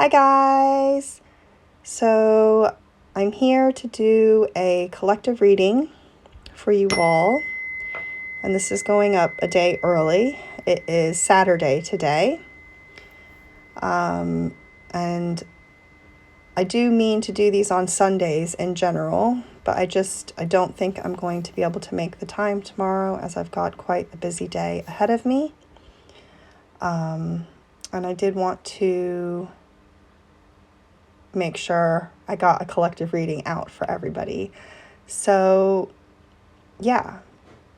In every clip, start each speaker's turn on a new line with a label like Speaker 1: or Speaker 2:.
Speaker 1: Hi guys! So I'm here to do a collective reading for you all, and this is going up a day early. It is Saturday today, and I do mean to do these on Sundays in general, but I don't think I'm going to be able to make the time tomorrow as I've got quite a busy day ahead of me. And I did want to make sure I got a collective reading out for everybody. So, yeah,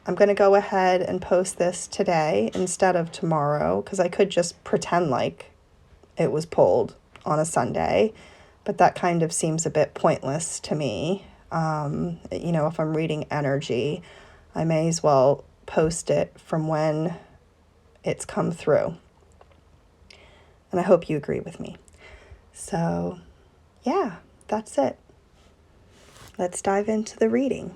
Speaker 1: I'm going to go ahead and post this today instead of tomorrow because I could just pretend like it was pulled on a Sunday, but that kind of seems a bit pointless to me. If I'm reading energy, I may as well post it from when it's come through. And I hope you agree with me. So, yeah, that's it. Let's dive into the reading.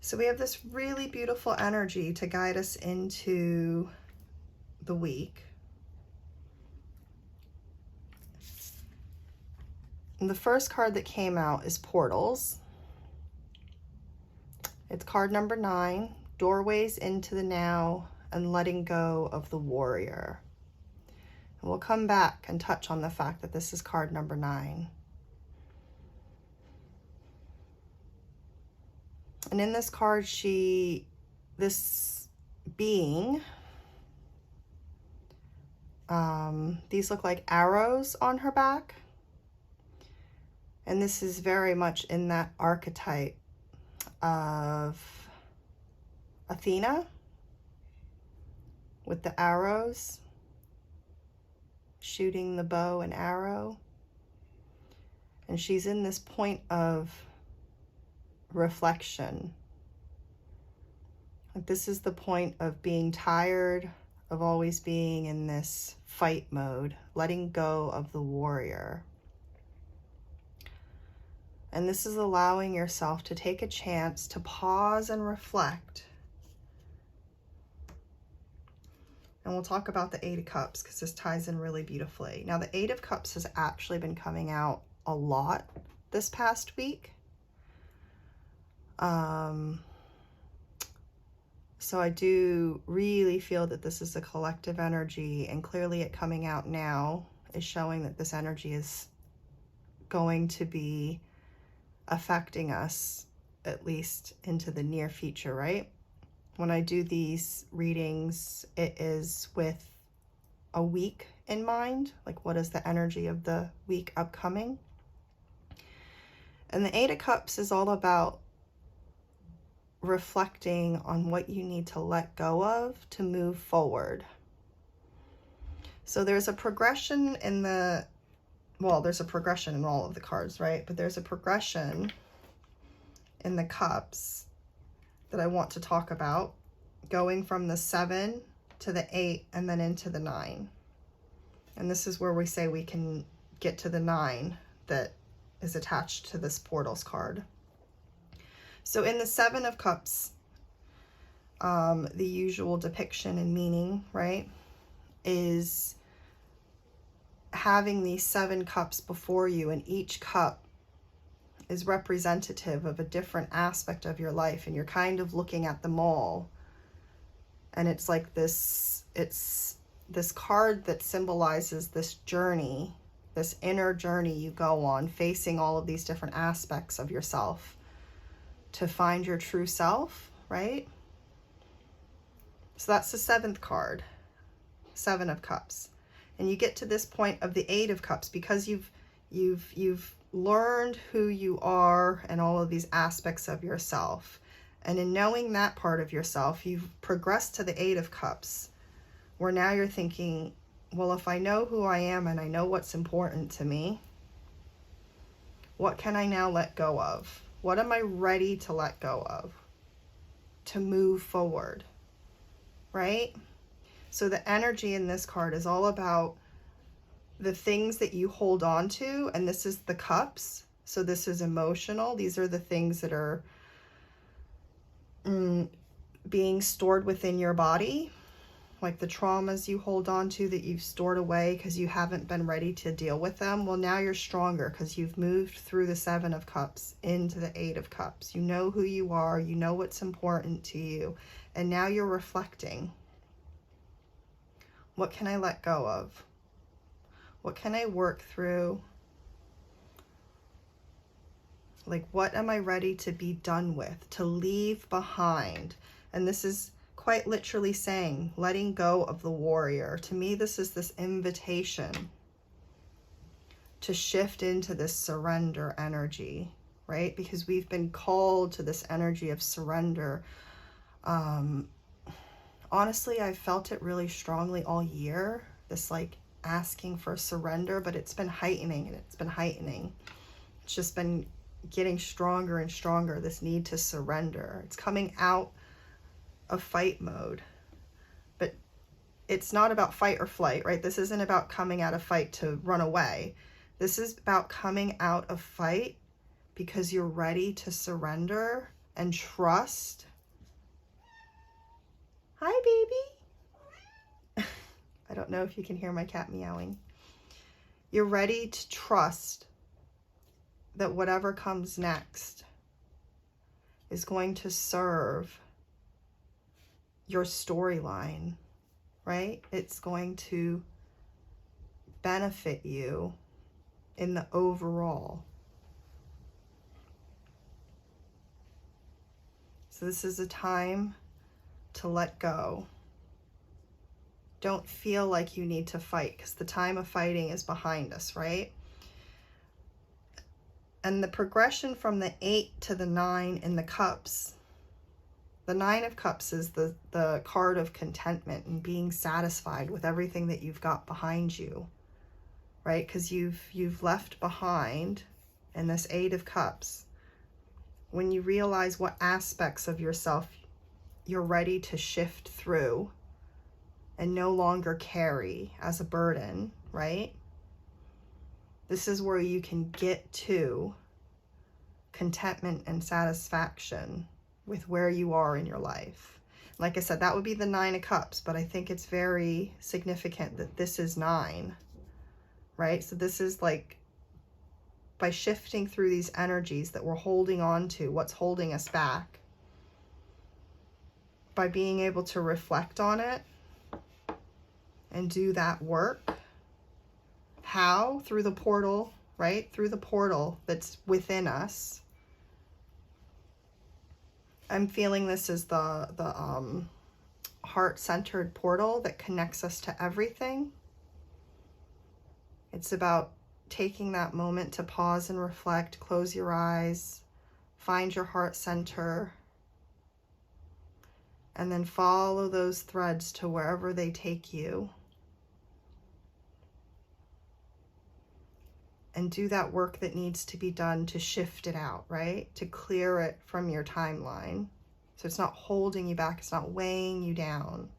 Speaker 1: So we have this really beautiful energy to guide us into the week. And the first card that came out is Portals. It's card number 9, Doorways into the Now and Letting Go of the Warrior. And we'll come back and touch on the fact that this is card number 9. And in this card, this being, these look like arrows on her back. And this is very much in that archetype of Athena with the arrows, shooting the bow and arrow. And she's in this point of reflection. Like this is the point of being tired of always being in this fight mode, letting go of the warrior. And this is allowing yourself to take a chance to pause and reflect. And we'll talk about the 8 of Cups because this ties in really beautifully. Now, the 8 of Cups has actually been coming out a lot this past week. So I do really feel that this is a collective energy, and clearly it coming out now is showing that this energy is going to be affecting us at least into the near future, right? When I do these readings, it is with a week in mind, like what is the energy of the week upcoming. And the 8 of Cups is all about reflecting on what you need to let go of to move forward. So there's a progression in there's a progression in all of the cards, right? But there's a progression in the cups that I want to talk about, going from the 7 to the 8 and then into the 9. And this is where we say we can get to the 9 that is attached to this Portals card. So in the 7 of Cups, the usual depiction and meaning, right, is having these 7 cups before you, and each cup is representative of a different aspect of your life, and you're kind of looking at them all. And it's like this card that symbolizes this journey, this inner journey you go on, facing all of these different aspects of yourself to find your true self, right? So that's the 7th card, 7 of Cups. And you get to this point of the 8 of Cups because you've You've learned who you are and all of these aspects of yourself. And in knowing that part of yourself, you've progressed to the Eight of Cups, where now you're thinking, well, if I know who I am and I know what's important to me, what can I now let go of? What am I ready to let go of to move forward, right? So the energy in this card is all about the things that you hold on to, and this is the cups. So this is emotional. These are the things that are being stored within your body, like the traumas you hold on to that you've stored away because you haven't been ready to deal with them. Well, now you're stronger because you've moved through the Seven of Cups into the Eight of Cups. You know who you are, you know what's important to you, and now you're reflecting. What can I let go of? What can I work through? Like, what am I ready to be done with, to leave behind? And this is quite literally saying, letting go of the warrior. To me, this is this invitation to shift into this surrender energy, right? Because we've been called to this energy of surrender. Honestly, I felt it really strongly all year, this like asking for surrender, but it's been heightening and it's been heightening. It's just been getting stronger and stronger, this need to surrender. It's coming out of fight mode, but it's not about fight or flight, right? This isn't about coming out of fight to run away. This is about coming out of fight because you're ready to surrender and trust. Hi, baby. I don't know if you can hear my cat meowing. You're ready to trust that whatever comes next is going to serve your storyline, right? It's going to benefit you in the overall. So this is a time to let go. Don't feel like you need to fight, because the time of fighting is behind us, right? And the progression from the 8 to the 9 in the cups, the 9 of cups is the card of contentment and being satisfied with everything that you've got behind you, right? Because you've left behind in this 8 of cups, when you realize what aspects of yourself you're ready to shift through and no longer carry as a burden, right? This is where you can get to contentment and satisfaction with where you are in your life. Like I said, that would be the 9 of cups, but I think it's very significant that this is 9, right? So this is like, by shifting through these energies that we're holding on to, what's holding us back, by being able to reflect on it and do that work. How? Through the portal, right? Through the portal that's within us. I'm feeling this is the heart-centered portal that connects us to everything. It's about taking that moment to pause and reflect, close your eyes, find your heart center, and then follow those threads to wherever they take you. And do that work that needs to be done to shift it out, right? To clear it from your timeline. So it's not holding you back. It's not weighing you down.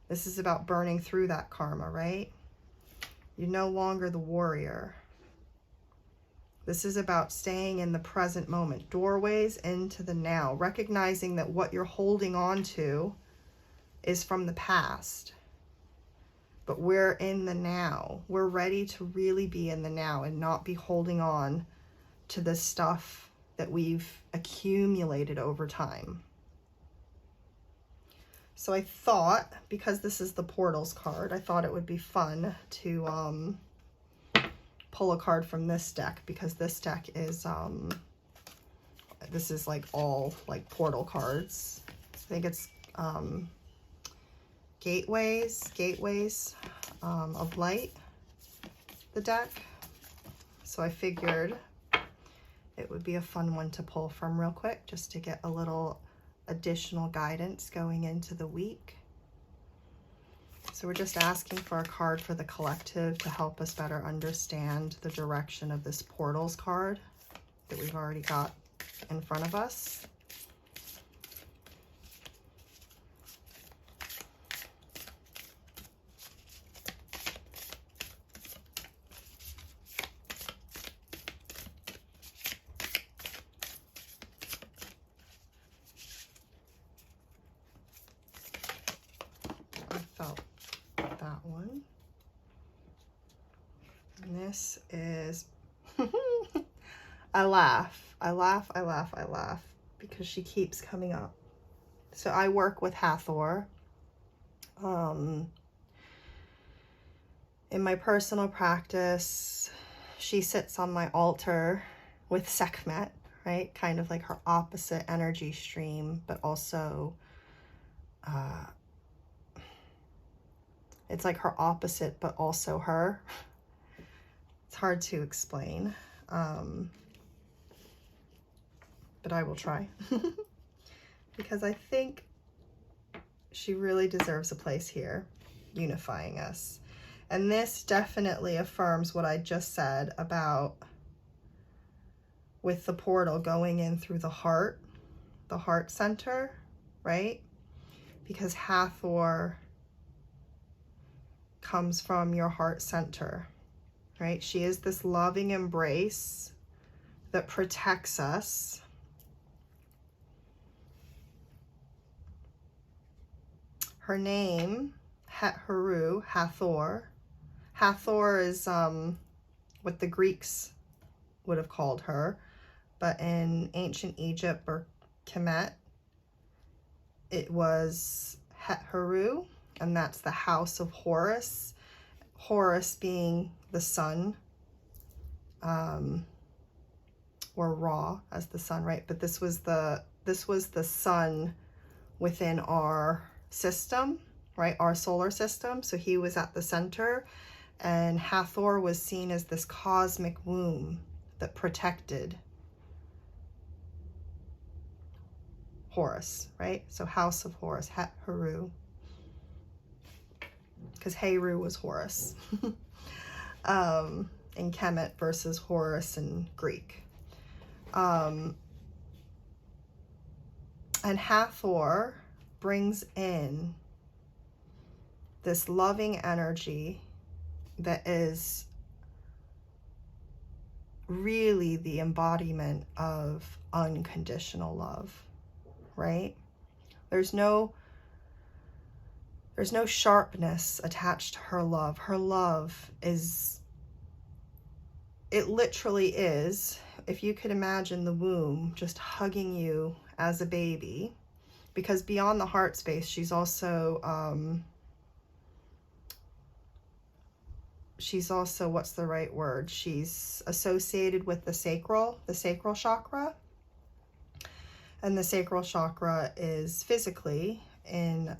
Speaker 1: This is about burning through that karma, right? You're no longer the warrior. This is about staying in the present moment. Doorways into the now. Recognizing that what you're holding on to is from the past. But we're in the now. We're ready to really be in the now and not be holding on to the stuff that we've accumulated over time. So I thought, because this is the portals card, I thought it would be fun to pull a card from this deck, because this deck is, this is like all like portal cards. I think it's gateways of light, the deck. So I figured it would be a fun one to pull from real quick, just to get a little additional guidance going into the week. So we're just asking for a card for the collective to help us better understand the direction of this portals card that we've already got in front of us. I felt that one. And this is I laugh because she keeps coming up. So I work with Hathor. In my personal practice, she sits on my altar with Sekhmet, right? Kind of like her opposite energy stream, but also it's like her opposite, but also her. It's hard to explain, but I will try because I think she really deserves a place here, unifying us. And this definitely affirms what I just said about with the portal going in through the heart center, right? Because Hathor comes from your heart center, right? She is this loving embrace that protects us. Her name, Hathor. Hathor is what the Greeks would have called her, but in ancient Egypt or Kemet, it was Hathor, and that's the house of Horus. Horus being the sun, or Ra as the sun, right? But this was the sun within our system, right? Our solar system. So he was at the center, and Hathor was seen as this cosmic womb that protected Horus, right? So house of Horus, Hathor, because Heru was Horus. In Kemet versus Horus in Greek. And Hathor brings in this loving energy that is really the embodiment of unconditional love, right? There's no sharpness attached to her love. Her love is, it literally is, if you could imagine the womb just hugging you as a baby, because beyond the heart space, she's also, what's the right word? She's associated with the sacral chakra. And the sacral chakra is physically in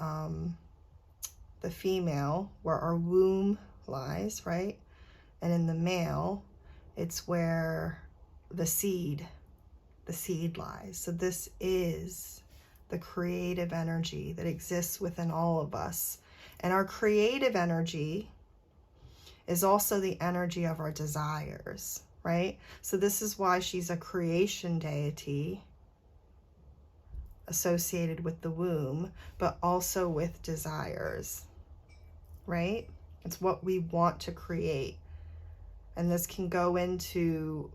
Speaker 1: the female, where our womb lies, right? And in the male, it's where the seed lies. So this is the creative energy that exists within all of us. And our creative energy is also the energy of our desires, right? So this is why she's a creation deity associated with the womb, but also with desires, right? It's what we want to create. And this can go into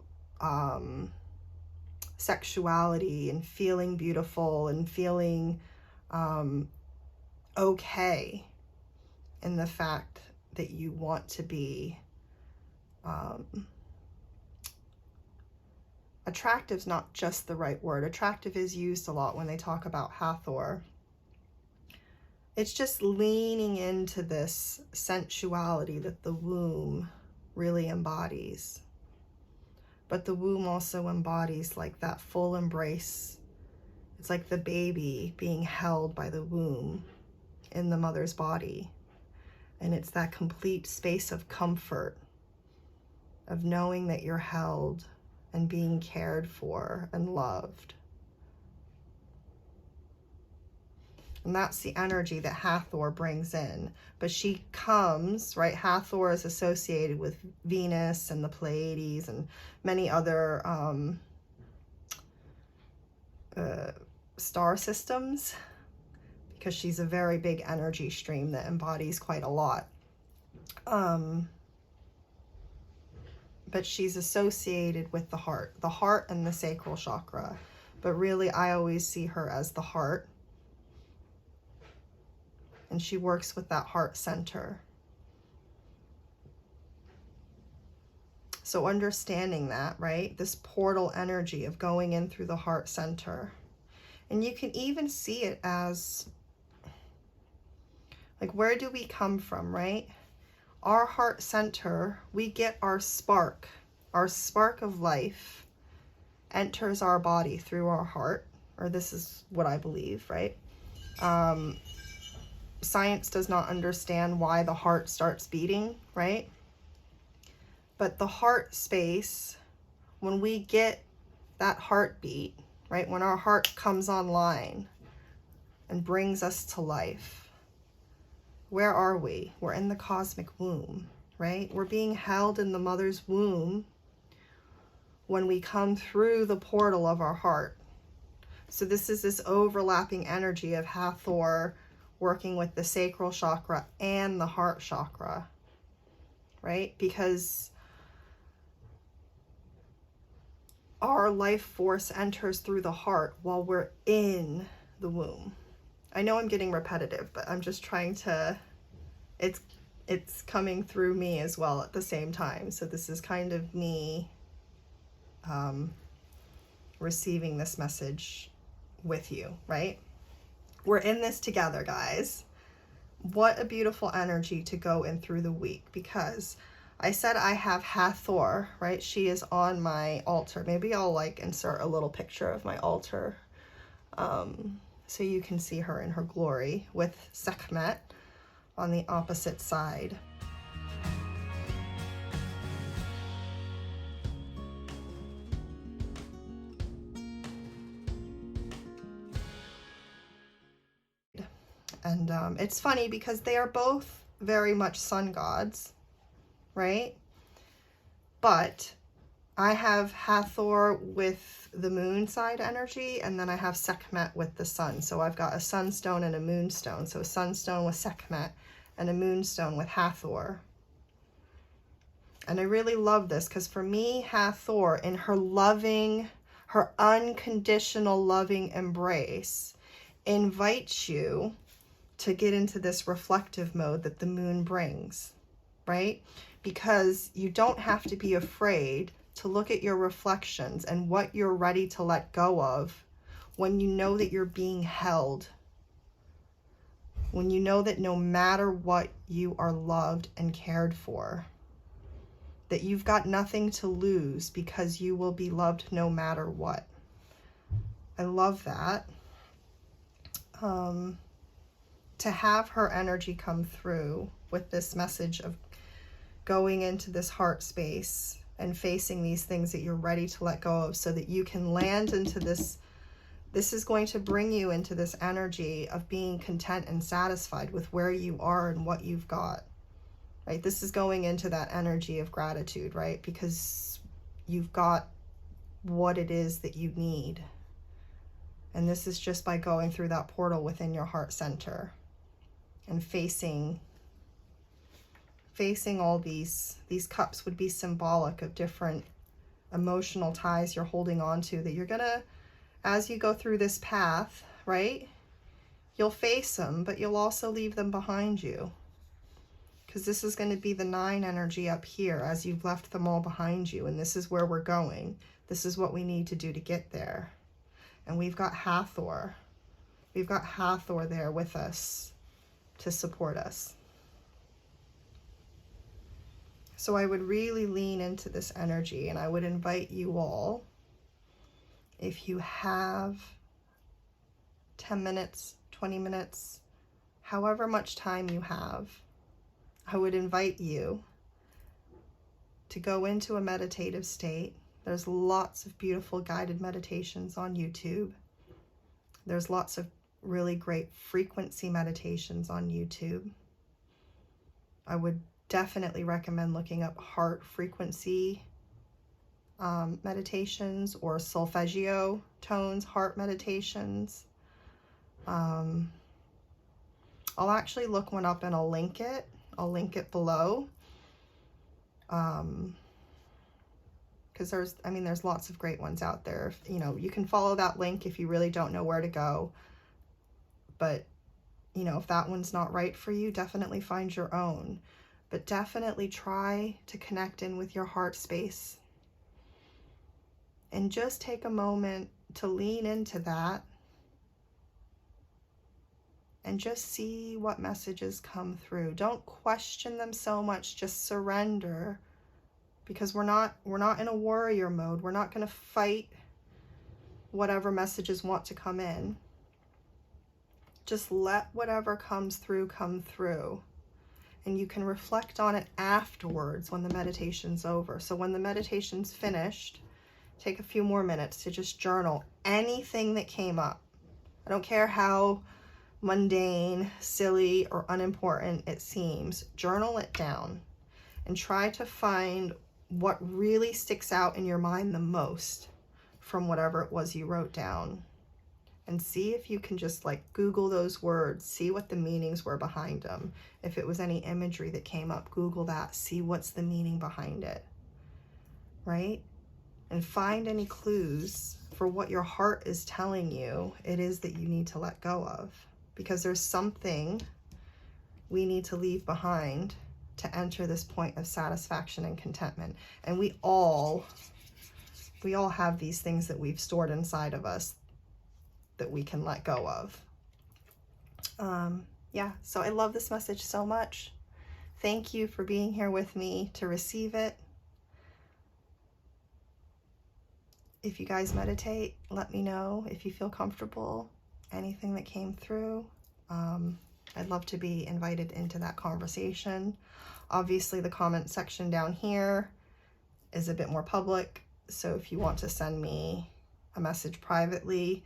Speaker 1: sexuality and feeling beautiful and feeling okay in the fact that you want to be attractive is not just the right word. Attractive is used a lot when they talk about Hathor. It's just leaning into this sensuality that the womb really embodies. But the womb also embodies like that full embrace. It's like the baby being held by the womb in the mother's body. And it's that complete space of comfort, of knowing that you're held and being cared for and loved. And that's the energy that Hathor brings in. But she comes, right? Hathor is associated with Venus and the Pleiades and many other star systems, because she's a very big energy stream that embodies quite a lot. But she's associated with the heart and the sacral chakra. But really, I always see her as the heart. And she works with that heart center. So understanding that, right? This portal energy of going in through the heart center. And you can even see it as, like, where do we come from, right? Our heart center, we get our spark of life enters our body through our heart, or this is what I believe, right? Science does not understand why the heart starts beating, right? But the heart space, when we get that heartbeat, right? When our heart comes online and brings us to life, where are we? We're in the cosmic womb, right? We're being held in the mother's womb when we come through the portal of our heart. So this is this overlapping energy of Hathor working with the sacral chakra and the heart chakra, right? Because our life force enters through the heart while we're in the womb. I know I'm getting repetitive, but I'm just trying to, it's coming through me as well at the same time. So this is kind of me receiving this message with you, right? We're in this together, guys. What a beautiful energy to go in through the week, because I said I have Hathor, right? She is on my altar. Maybe I'll like insert a little picture of my altar so you can see her in her glory, with Sekhmet on the opposite side. And it's funny because they are both very much sun gods, right? But I have Hathor with the moon side energy, and then I have Sekhmet with the sun. So I've got a sunstone and a moonstone. So a sunstone with Sekhmet and a moonstone with Hathor. And I really love this because for me, Hathor, in her loving, her unconditional loving embrace, invites you to get into this reflective mode that the moon brings, right? Because you don't have to be afraid to look at your reflections and what you're ready to let go of when you know that you're being held. When you know that no matter what, you are loved and cared for. That you've got nothing to lose because you will be loved no matter what. I love that. To have her energy come through with this message of going into this heart space and facing these things that you're ready to let go of, so that you can land into this is going to bring you into this energy of being content and satisfied with where you are and what you've got, right? This is going into that energy of gratitude, right? Because you've got what it is that you need. And this is just by going through that portal within your heart center and facing all these cups would be symbolic of different emotional ties you're holding on to that you're gonna, as you go through this path, right? You'll face them, but you'll also leave them behind you. Because this is going to be the 9 energy up here as you've left them all behind you. And this is where we're going. This is what we need to do to get there. And we've got Hathor. We've got Hathor there with us to support us. So I would really lean into this energy, and I would invite you all, if you have 10 minutes, 20 minutes, however much time you have, I would invite you to go into a meditative state. There's lots of beautiful guided meditations on YouTube. There's lots of really great frequency meditations on YouTube. I would definitely recommend looking up heart frequency meditations or solfeggio tones, heart meditations. I'll actually look one up and I'll link it. I'll link it below. Because there's lots of great ones out there. You know, you can follow that link if you really don't know where to go. But, you know, if that one's not right for you, definitely find your own. But definitely try to connect in with your heart space. And just take a moment to lean into that. And just see what messages come through. Don't question them so much, just surrender. Because we're not in a warrior mode. We're not going to fight whatever messages want to come in. Just let whatever comes through come through. And you can reflect on it afterwards when the meditation's over. So when the meditation's finished, take a few more minutes to just journal anything that came up. I don't care how mundane, silly, or unimportant it seems. Journal it down and try to find what really sticks out in your mind the most from whatever it was you wrote down. And see if you can just like Google those words, see what the meanings were behind them. If it was any imagery that came up, Google that, see what's the meaning behind it, right? And find any clues for what your heart is telling you it is that you need to let go of. Because there's something we need to leave behind to enter this point of satisfaction and contentment. And we all have these things that we've stored inside of us that we can let go of. Yeah, so I love this message so much. Thank you for being here with me to receive it. If you guys meditate, let me know if you feel comfortable, anything that came through. I'd love to be invited into that conversation. Obviously, the comment section down here is a bit more public, so if you want to send me a message privately,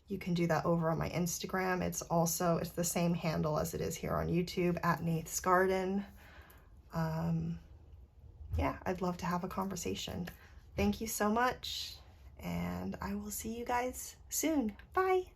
Speaker 1: you can do that over on my Instagram. It's the same handle as it is here on YouTube, at Nath's Garden. Yeah, I'd love to have a conversation. Thank you so much, and I will see you guys soon. Bye.